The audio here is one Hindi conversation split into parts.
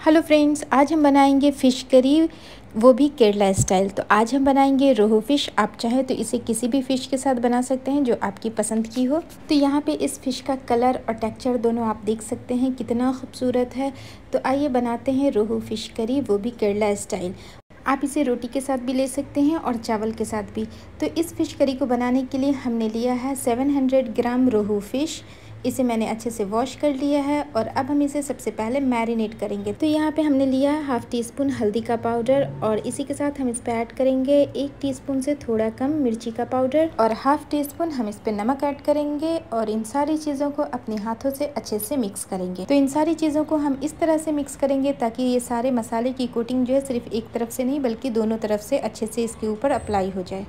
हेलो फ्रेंड्स, आज हम बनाएंगे फ़िश करी, वो भी केरला स्टाइल। तो आज हम बनाएंगे रोहू फ़िश। आप चाहें तो इसे किसी भी फ़िश के साथ बना सकते हैं जो आपकी पसंद की हो। तो यहाँ पे इस फ़िश का कलर और टेक्सचर दोनों आप देख सकते हैं कितना खूबसूरत है। तो आइए बनाते हैं रोहू फ़िश करी, वो भी केरला स्टाइल। आप इसे रोटी के साथ भी ले सकते हैं और चावल के साथ भी। तो इस फ़िश करी को बनाने के लिए हमने लिया है 700 ग्राम रोहू फ़िश। इसे मैंने अच्छे से वॉश कर लिया है और अब हम इसे सबसे पहले मैरिनेट करेंगे। तो यहाँ पे हमने लिया है हाफ़ टी स्पून हल्दी का पाउडर और इसी के साथ हम इस पर ऐड करेंगे 1 टीस्पून से थोड़ा कम मिर्ची का पाउडर और हाफ़ टी स्पून हम इस पर नमक ऐड करेंगे और इन सारी चीज़ों को अपने हाथों से अच्छे से मिक्स करेंगे। तो इन सारी चीज़ों को हम इस तरह से मिक्स करेंगे ताकि ये सारे मसाले की कोटिंग जो है सिर्फ एक तरफ से नहीं बल्कि दोनों तरफ से अच्छे से इसके ऊपर अप्लाई हो जाए।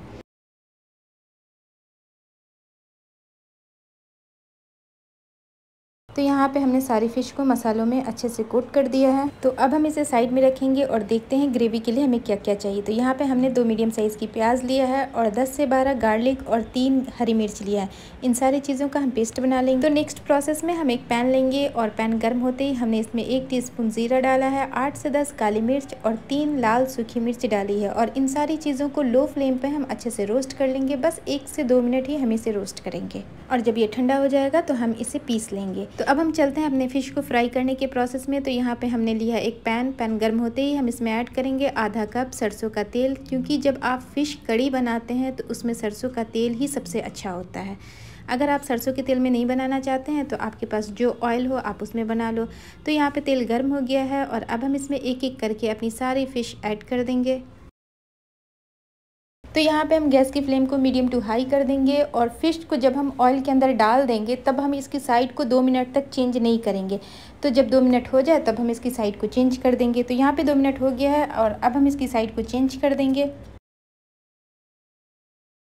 तो यहाँ पे हमने सारी फ़िश को मसालों में अच्छे से कोट कर दिया है। तो अब हम इसे साइड में रखेंगे और देखते हैं ग्रेवी के लिए हमें क्या क्या चाहिए। तो यहाँ पे हमने 2 मीडियम साइज़ की प्याज लिया है और 10 से 12 गार्लिक और 3 हरी मिर्च लिया है। इन सारी चीज़ों का हम पेस्ट बना लेंगे। तो नेक्स्ट प्रोसेस में हम एक पैन लेंगे और पैन गर्म होते ही हमने इसमें 1 टीस्पून ज़ीरा डाला है, 8 से 10 काली मिर्च और 3 लाल सूखी मिर्च डाली है और इन सारी चीज़ों को लो फ्लेम पे हम अच्छे से रोस्ट कर लेंगे। बस 1 से 2 मिनट ही हम इसे रोस्ट करेंगे और जब ये ठंडा हो जाएगा तो हम इसे पीस लेंगे। तो अब हम चलते हैं अपने फ़िश को फ्राई करने के प्रोसेस में। तो यहाँ पे हमने लिया एक पैन गर्म होते ही हम इसमें ऐड करेंगे आधा कप सरसों का तेल, क्योंकि जब आप फ़िश कड़ी बनाते हैं तो उसमें सरसों का तेल ही सबसे अच्छा होता है। अगर आप सरसों के तेल में नहीं बनाना चाहते हैं तो आपके पास जो ऑयल हो आप उसमें बना लो। तो यहाँ पे तेल गर्म हो गया है और अब हम इसमें एक एक करके अपनी सारी फ़िश ऐड कर देंगे। तो यहाँ पे हम गैस की फ्लेम को मीडियम टू हाई कर देंगे और फ़िश को जब हम ऑयल के अंदर डाल देंगे तब हम इसकी साइड को 2 मिनट तक चेंज नहीं करेंगे। तो जब 2 मिनट हो जाए तब हम इसकी साइड को चेंज कर देंगे। तो यहाँ पे 2 मिनट हो गया है और अब हम इसकी साइड को चेंज कर देंगे।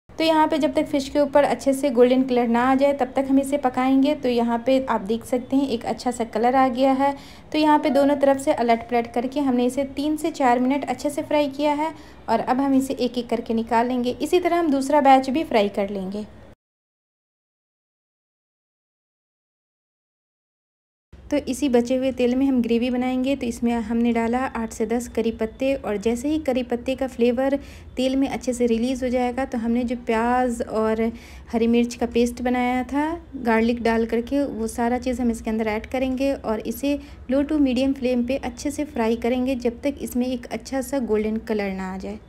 तो यहाँ पे जब तक फ़िश के ऊपर अच्छे से गोल्डन कलर ना आ जाए तब तक हम इसे पकाएंगे। तो यहाँ पे आप देख सकते हैं एक अच्छा सा कलर आ गया है। तो यहाँ पे दोनों तरफ से अलट पलट करके हमने इसे 3 से 4 मिनट अच्छे से फ्राई किया है और अब हम इसे एक एक करके निकाल लेंगे। इसी तरह हम दूसरा बैच भी फ्राई कर लेंगे। तो इसी बचे हुए तेल में हम ग्रेवी बनाएंगे। तो इसमें हमने डाला 8 से 10 करी पत्ते और जैसे ही करी पत्ते का फ्लेवर तेल में अच्छे से रिलीज़ हो जाएगा तो हमने जो प्याज और हरी मिर्च का पेस्ट बनाया था गार्लिक डाल करके वो सारा चीज़ हम इसके अंदर ऐड करेंगे और इसे लो टू मीडियम फ्लेम पे अच्छे से फ्राई करेंगे जब तक इसमें एक अच्छा सा गोल्डन कलर ना आ जाए।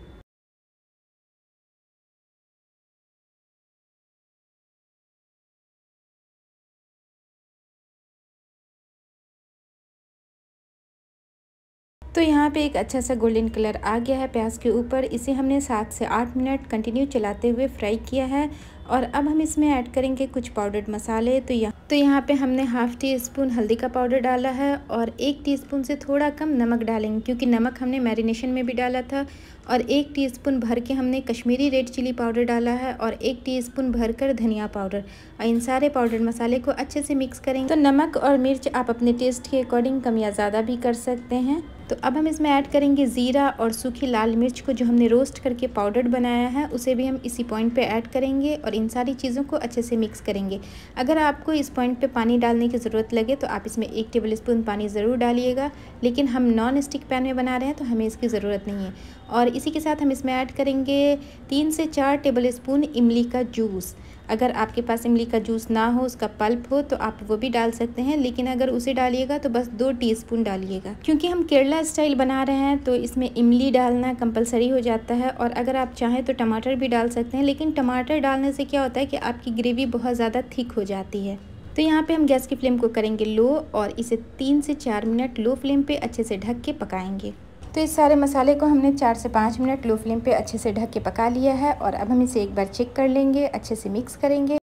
तो यहाँ पे एक अच्छा सा गोल्डन कलर आ गया है प्याज के ऊपर। इसे हमने 7 से 8 मिनट कंटिन्यू चलाते हुए फ्राई किया है और अब हम इसमें ऐड करेंगे कुछ पाउडर्ड मसाले। तो यहाँ पे हमने हाफ़ टी स्पून हल्दी का पाउडर डाला है और 1 टीस्पून से थोड़ा कम नमक डालेंगे, क्योंकि नमक हमने मैरिनेशन में भी डाला था। और 1 टीस्पून भर के हमने कश्मीरी रेड चिली पाउडर डाला है और 1 टीस्पून भरकर धनिया पाउडर। और इन सारे पाउडर मसाले को अच्छे से मिक्स करेंगे। तो नमक और मिर्च आप अपने टेस्ट के अकॉर्डिंग कम या ज़्यादा भी कर सकते हैं। तो अब हम इसमें ऐड करेंगे ज़ीरा और सूखी लाल मिर्च को जो हमने रोस्ट करके पाउडर बनाया है, उसे भी हम इसी पॉइंट पे ऐड करेंगे और इन सारी चीज़ों को अच्छे से मिक्स करेंगे। अगर आपको इस पॉइंट पे पानी डालने की ज़रूरत लगे तो आप इसमें 1 टेबल स्पून पानी ज़रूर डालिएगा, लेकिन हम नॉन स्टिक पैन में बना रहे हैं तो हमें इसकी ज़रूरत नहीं है। और इसी के साथ हम इसमें ऐड करेंगे 3 से 4 टेबल स्पून इमली का जूस। अगर आपके पास इमली का जूस ना हो, उसका पल्प हो, तो आप वो भी डाल सकते हैं, लेकिन अगर उसे डालिएगा तो बस 2 टीस्पून डालिएगा, क्योंकि हम केरला स्टाइल बना रहे हैं तो इसमें इमली डालना कंपलसरी हो जाता है। और अगर आप चाहें तो टमाटर भी डाल सकते हैं, लेकिन टमाटर डालने से क्या होता है कि आपकी ग्रेवी बहुत ज़्यादा थिक हो जाती है। तो यहाँ पे हम गैस की फ्लेम को करेंगे लो और इसे 3 से 4 मिनट लो फ्लेम पे अच्छे से ढक के पकाएंगे। तो इस सारे मसाले को हमने 4 से 5 मिनट लो फ्लेम पे अच्छे से ढक के पका लिया है और अब हम इसे एक बार चेक कर लेंगे, अच्छे से मिक्स करेंगे।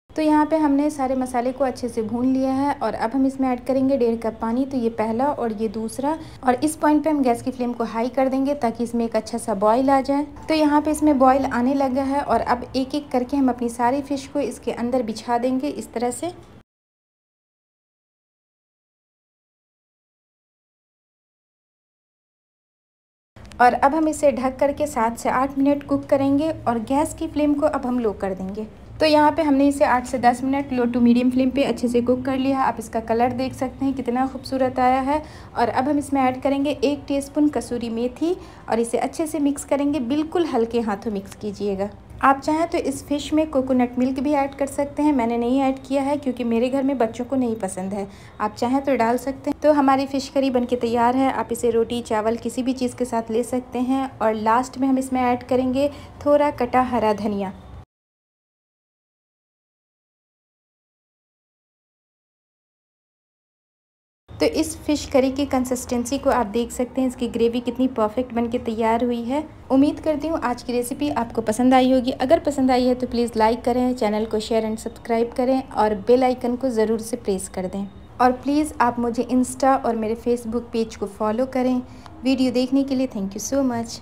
तो यहाँ पे हमने सारे मसाले को अच्छे से भून लिया है और अब हम इसमें ऐड करेंगे 1.5 कप पानी। तो ये पहला और ये दूसरा, और इस पॉइंट पे हम गैस की फ्लेम को हाई कर देंगे ताकि इसमें एक अच्छा सा बॉईल आ जाए। तो यहाँ पे इसमें बॉईल आने लगा है और अब एक एक करके हम अपनी सारी फिश को इसके अंदर बिछा देंगे इस तरह से। और अब हम इसे ढक करके 7 से 8 मिनट कुक करेंगे और गैस की फ्लेम को अब हम लो कर देंगे। तो यहाँ पे हमने इसे 8 से 10 minute low to medium flame पे अच्छे से कुक कर लिया। आप इसका कलर देख सकते हैं कितना खूबसूरत आया है। और अब हम इसमें ऐड करेंगे 1 टीस्पून कसूरी मेथी और इसे अच्छे से मिक्स करेंगे। बिल्कुल हल्के हाथों मिक्स कीजिएगा। आप चाहें तो इस फ़िश में कोकोनट मिल्क भी ऐड कर सकते हैं। मैंने नहीं ऐड किया है क्योंकि मेरे घर में बच्चों को नहीं पसंद है। आप चाहें तो डाल सकते हैं। तो हमारी फ़िश करी बनके तैयार है। आप इसे रोटी चावल किसी भी चीज़ के साथ ले सकते हैं। और लास्ट में हम इसमें ऐड करेंगे थोड़ा कटा हरा धनिया। तो इस फ़िश करी की कंसिस्टेंसी को आप देख सकते हैं, इसकी ग्रेवी कितनी परफेक्ट बनके तैयार हुई है। उम्मीद करती हूँ आज की रेसिपी आपको पसंद आई होगी। अगर पसंद आई है तो प्लीज़ लाइक करें, चैनल को शेयर एंड सब्सक्राइब करें और बेल आइकन को ज़रूर से प्रेस कर दें। और प्लीज़ आप मुझे इंस्टा और मेरे फेसबुक पेज को फॉलो करें। वीडियो देखने के लिए थैंक यू सो मच।